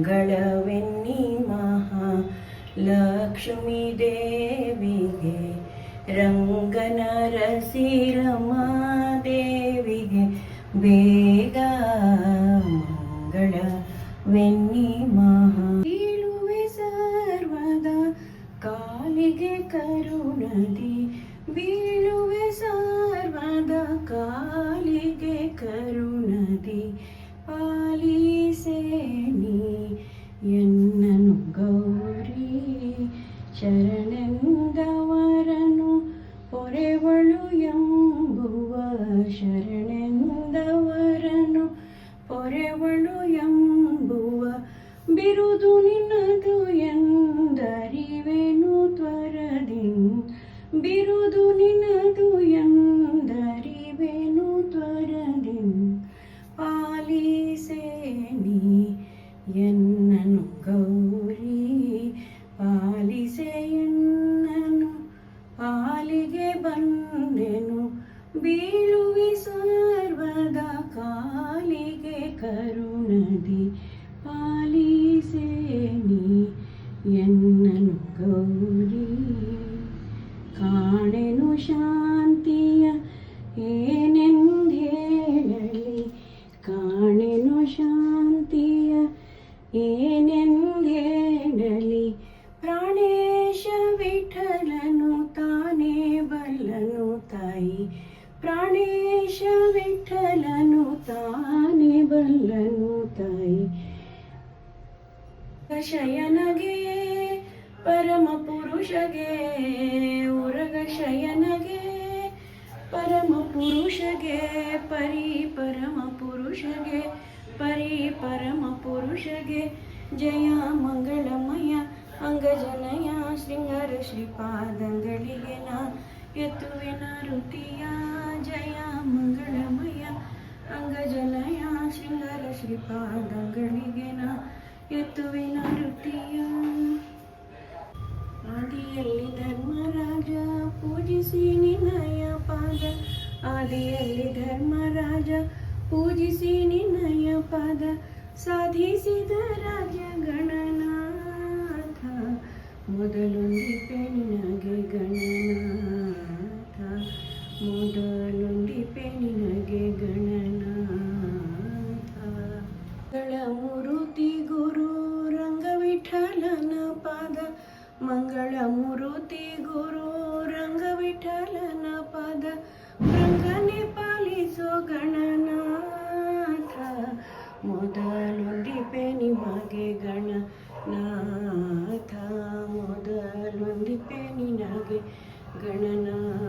ಮಂಗಳವೆನ್ನಿ ಮಹಾಲಕ್ಷ್ಮೀ ದೇವಿಗೆ ರಂಗನರಸಿ ರಮಾದೇವಿಗೆ ಬೇಗ ಮಂಗಳವೆನ್ನಿ ಬೀಳುವೆ ಸರ್ವದ ಕಾಲಿಗೆ ಕರುಣದಿ ಬೀಳುವೆ ಸರ್ವದ ಕಾಲಿಗೆ ಕರುಣದಿ ಪಾಲಿಸೆ ನೀ ಎನ್ನನು ಗೌರಿ ಶರಣೆಂದವರನು ಪೊರೆವಳು ಎಂಬುವ ಶರಣೆಂದವರನು ಪೊರೆವಳು ಎಂಬುವ ಬಿರುದು ನಿನ್ನದು ಎಂದರಿವೆನು ತ್ವರದಿನ್ ಬಿರುದು ನಿನ್ನದು ಎಂದರಿವೆನು ತ್ವರದಿನ್ ಪಾಲಿಸೆ ನೀ ಎನ್ನನು ಗೌರಿ ಪಾಲಿಸೆ ಎನ್ನನು ಪಾಲಿಗೆ ಬಂದೆನು ಬೀಳುವೆ ಸರ್ವದ ಕಾಲಿಗೆ ಕರುಣದಿ ಪಾಲಿಸೆ ನೀ ಎನ್ನನು ಗೌರಿ ಕಾಣೆನು ಶಾಂತಿಯ ಏನೆಂದೇಳಲಿ ಕಾಣೆನು ಶಾಂತಿಯ ಏನೆಂದೇಳಲಿ ಪ್ರಾಣೇಶ ವಿಠಲನು ತಾನೇ ಬಲ್ಲನು ತಾಯಿ ಪ್ರಾಣೇಶ ವಿಠಲನು ತಾನೇ ಬಲ್ಲನು ತಾಯಿ ಶಯನಗೆ ಪರಮ ಪುರುಷಗೆ ಉರಗ ಶಯನಗೆ ಪರಮ ಪುರುಷಗೆ ಪರಿ ಪರಮ ಪುರುಷಗೆ ಪರಿ ಪರಮ ಪುರುಷಗೆ ಜಯ ಮಂಗಳಮಯ ಅಂಗಜನಯ ಶೃಂಗಾರ ಶ್ರೀಪಾದಂಗಳಿಗೆ ನಾ ಎತ್ತುವಿನ ಋತಿಯ ಜಯ ಮಂಗಳಮಯ ಅಂಗಜನಯ ಶೃಂಗಾರ ಶ್ರೀಪಾದಂಗಳಿಗೆ ನಾ ಎತ್ತುವಿನ ಋತಿಯ ಆದಿಯಲ್ಲಿ ಧರ್ಮರಾಜ ಪೂಜಿಸಿ ನಿನ್ನಯ ಪಾದ ಆದಿಯಲ್ಲಿ ಧರ್ಮರಾಜ ಪೂಜಿಸಿ ನಿನ್ನಯ ಪಾದ ಸಾಧಿಸಿದ ರಾಜ ಗಣನಾಥ ಮೊದಲೊಂದಿಪೆ ನಿನಗೆ ಗಣನಾಥ ಮೊದಲೊಂದಿಪೆ ನಿನಗೆ ಗಣನಾಥ ಮಂಗಳಮೂರುತಿ ಗುರು ರಂಗವಿಠಲನ ಪಾದ ಮಂಗಳಮೂರುತಿ ಗುರು ರಂಗವಿಠಲನ ಪಾದ ರಂಗನೆ ಪಾಲಿಸೋ ಗಣನಾಥ ಮೊದಲೊಂದಿಪೆ ನಿಮಗೆ ಗಣನಾಥ ಮೊದಲೊಂದಿಪೆ ನಿನಗೆ ಗಣನಾಥ